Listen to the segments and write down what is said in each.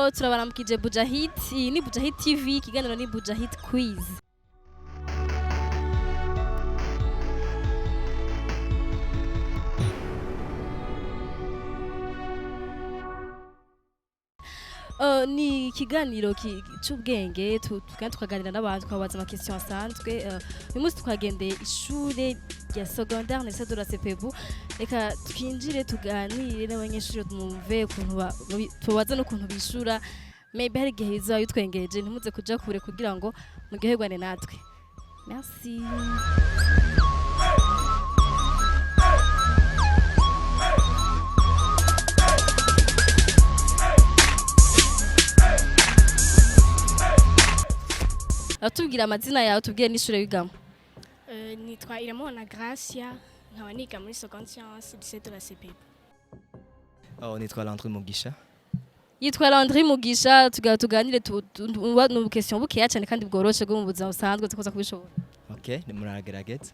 turabaramukije Bujahit, iyi ni Bujahit TV, ikiganiro ni Bujahit Quiz. Ni ikiganiro cy'ubwenge tukaganira n'abantu tukabaza ama question asanzwe. Uyu munsi twagendeye ishure rya secondaire lycée de la CPB. Reka twinjire tuganire n'abanyeshure tumve ukuntu tubaza n'ukuntu bishura. Maybe hari igihe bizoba bitwengeje ntimuze kuja kure kugira ngo muryoherwane natwe. Merci. Atubwira amazina yawe tubwiye n'ishure wigamo. Nitwa Iramona Gracia, nkaba niga muri seconde science lycée de la CPB. Nitwa Landry Mugisha. Yitwa Landry Mugisha, tuganire no question bukeya cyane kandi bworoshe bwo mu buzima busanzwe tukoza kubishobora. Okay, muragerageza.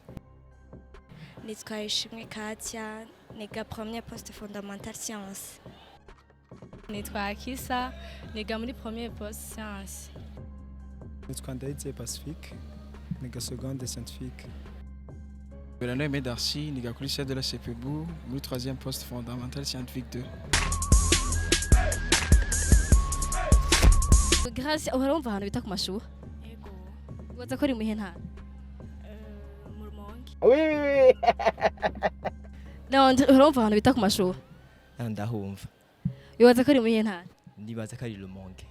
Nitwa Ishimwe Katia, niga première poste fondamentale science. Nitwa Akisa, niga muri première poste science. Nitwa Ndaitse Pacifique, niga seconde scientifique. Belano Medarchi, niga kuri lycée de la CPB, muri troisième poste fondamentale scientifique 2. Gracia, urumva ahantu bita ku mashuha? Yego. Ubaza ko ari muhe ntara? Mu Rumonge. Oui. Non, urumva ahantu bita ku mashuha? Ndahumva. Ubaza ko ari muhe ntara? Ndibaza ko ari Rumonge.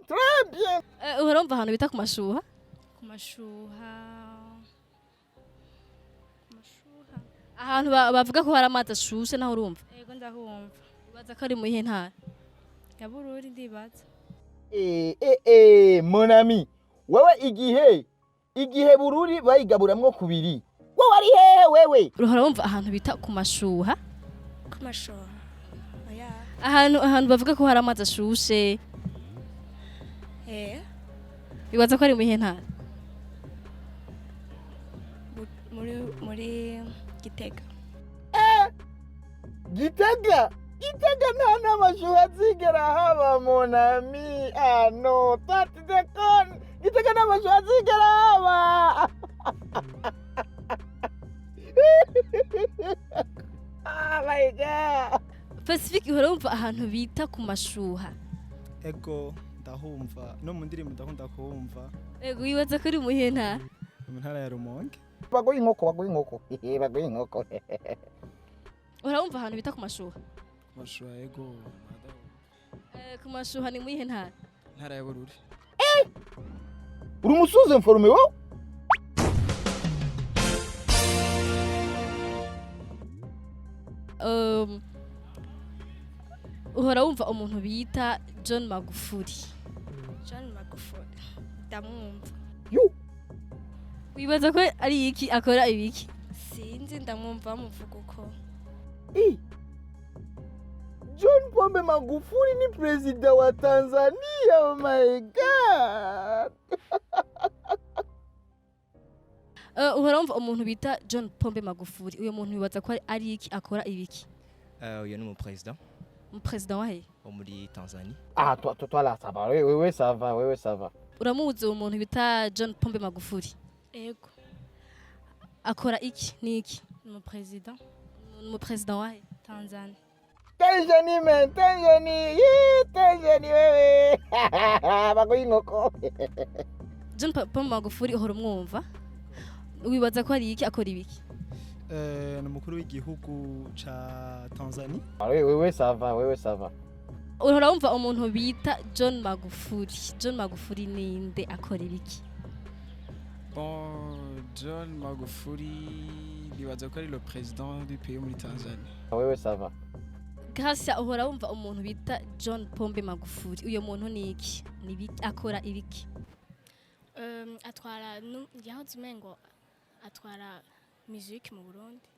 Très bien. Urumva ahantu bita ku mashuha? Ku mashuha. Ahantu bavuga ko hari amazi ashushe naho urumva? Yego ndahumva. Ubaza ko ari muhe ntara? Ya Bururi ndibaza. Mon ami. Wewe igihe Bururi bayigaburamwo kubiri. Wewe ari hehe wewe? Urumva ahantu bita ku mashuha? Ku mashuha. Oya. Ahantu bavuga ko hari amazi ashushe. Bibaza ko ari muhe ntara? Muri Gitega. Gitega nta n'amashuha zigera haba mon ami. No, tati de con. Gitega nta mashuha zigera haba. Oh my God. Pacifique urumva ahantu bita ku mashuha? Ego ndahumva no mu ndirimbo ndakunda kuhumva. Ego wibaza ko ari muhe ntara? Mu ntara ya Rumonge. Bagoye inkoko. Bagoye inkoko. Urumva ahantu bita ku mashuha? Mashuha ego. Ku mashuha ni muhe ntara? Ntara ya Bururi. Uri umusuze informe wo? Uhora wumva umuntu bita John Magufuli? John Magufuli. Ndamwumva. Yo. Wibaza ko ari iki akora ibiki? Sinzi ndamwumva bamuvuga uko. John Pombe Magufuli ni president wa Tanzania. Oh my God. Uhora wumva umuntu bita John Pombe Magufuli, uyo muntu wibaza ko ari iki akora ibiki? Uyu ni umupresident. Umupresident wahe? Wo muri Tanzania. Toi là ça va. Oui, ça va. Uramuzi uwo muntu bita John Pombe Magufuli? Yego. Akora iki niki? Umupresident. Umupresident wahe? Tanzania. Tanzania wewe. Bagoye inkoko. John Pombe Magufuli uhora umwumva? Wibaza ko ari iki akora ibiki? Ni umukuru w'igihugu ca Tanzania. Oui, ça va. Uhora wumva umuntu bita John Magufuli. John Magufuli ninde akora ibiki? Bon, John Magufuli, bibaza ko ari le président du pays muri Tanzania. Oui, ça va. Gracia, uhora wumva umuntu bita John Pombe Magufuli. Uyo muntu ni iki? Ni ibiki akora ibiki? Atwara yahoze umengo atwara musique mu Burundi.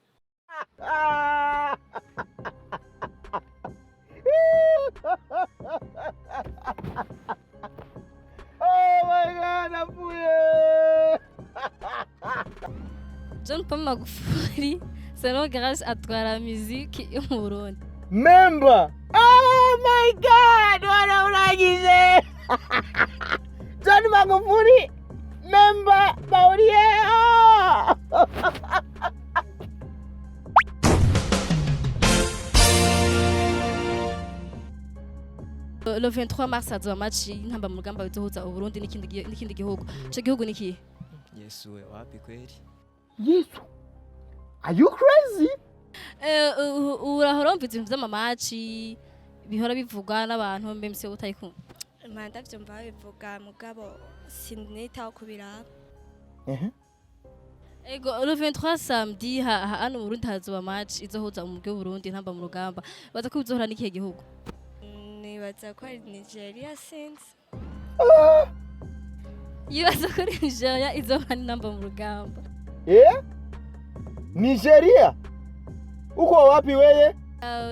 Oh my God, napfuye. John Pombe Magufuli, selon Gracia atwara musique yo mu Burundi. Memba. Oh my god, wanaurangije. John Magufuli, member Baurie. Le 23 mars hazoba match y'intamba mu rugamba bizohuza Uburundi n'ikindi gihugu. Ico gihugu ni kihe? Yesu we wapi kweli? Yesu. Are you crazy? Urahora umvise ibintu vy'amamaci bihora bivugwa n'abantu mbe mse utayikumva. Manda vyumva bivuga mugabo sinitaho kubiraba. Ego le 23 samedi hano mu Burundi hazoba match izohuza umugwi w'Uburundi intamba mu rugamba. Baza ko bizohora n'ikihe gihugu? Nibaza ko ari Nigeria sinzi. Yibaza ko ari Nigeria izohora n'intamba mu rugamba. Nigeria? Uko wapi weye?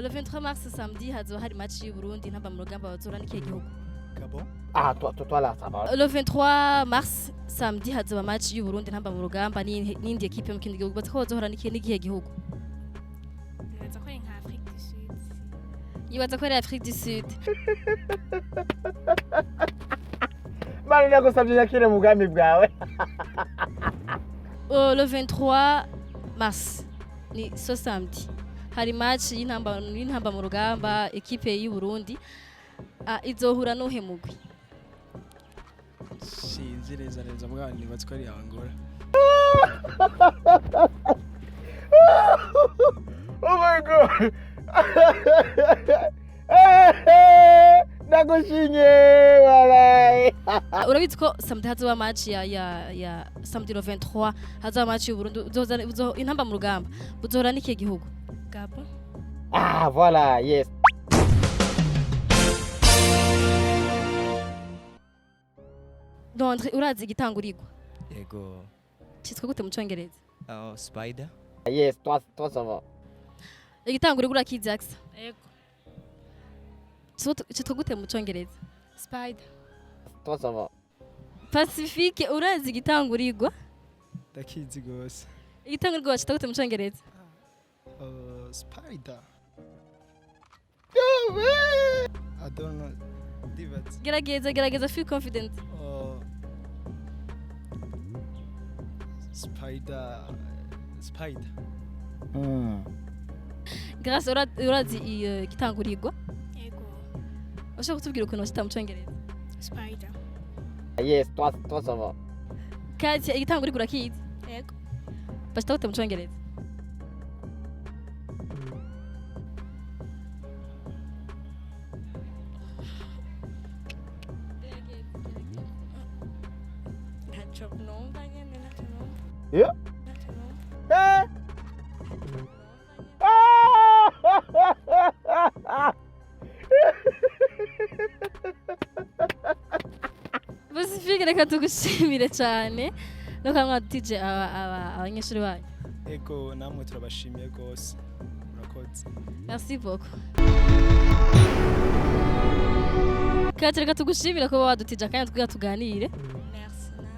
Le 23 mars samedi hazoba hari match y'Uburundi intamba mu rugamba bazohora n'ikihe gihugu? Gabon. Ah, toi là, ça va. Le 23 mars samedi hazoba match y'Uburundi intamba mu rugamba n'indi equipe mu kindi gihugu. Baza ko bazohora n'ikihe gihugu? Nibaza ko ari nka Afrique du Sud. Yibaza ko ari Afrique du Sud. Mani nagusabye nyakire mu bwami bwawe. Le 23 mars ni so samedi hari match y'intamba mu rugamba equipe y'u Burundi izohura n'uhe mugwi? Sinzi neza mwana nibaza ko ari Angola. Oh my god. Nagushimye walai. Urabizi ko samedi hazoba match ya samedi le 23 hazoba match y'u Burundi intamba mu rugamba buzohura n'ikihe gihugu? Gabon. Ah voilà, yes. Donc urazi igitangurirwa? Yego. Cyitwa gute mu Cyongereza? Spider. Yes, toi ça va. Igitangurirwa urakizi aksa? Yego. Cyitwa gute mu Cyongereza? Spider. Toi ça va. Pacifique urazi igitangurirwa? Ndakizi gose. Igitangurirwa cyitwa gute mu Cyongereza? Spider. I don't know. Divat. Gerageza feel confident. Spider. Grace urazi igitangurirwa? Yego. Ushaka kutubwira ukuntu cyita mu Cyongereza? Spider. Yes, toi ça va. Kandi igitangurirwa urakizi? Yego. Bashita gute mu Cyongereza? Ntaco numva nyene ntaco numva. Yeah. Ntaco numva. Pacifique reka tugushimire cyane no kamwa tije abanyeshure bayo. Ego namwe turabashimiye gose. Murakoze. Merci beaucoup. Kati reka tugushimire ko wadutije kandi twiga tuganire. Merci nawe.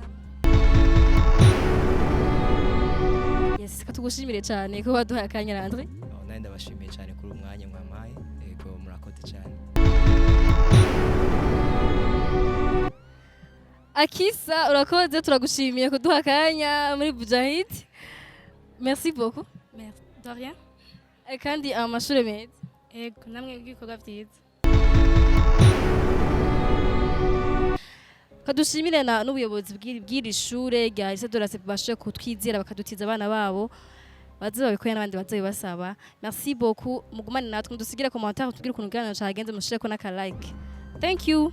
Yes, katugushimire cyane ko waduhaye akanya Andre. Nandi ndabashimiye cyane kuri umwanya mwamaye. Yego murakoze cyane. Akisa urakoze turagushimiye kuduha akanya muri Bujahit. Merci beaucoup. Merci. De rien. Kandi amashure meza. Yego, namwe ibikorwa byiza. Kadushimire n'ubuyobozi bw'iri shure rya Lycée de la CEP bashoboye kutwizera bakadutiza abana babo baze babikoye n'abandi bazoye basaba. Merci beaucoup. Mugumane natwe mudusigire commentaire tubwire ukuntu bwana cagenze mushireko n'aka like. Thank you.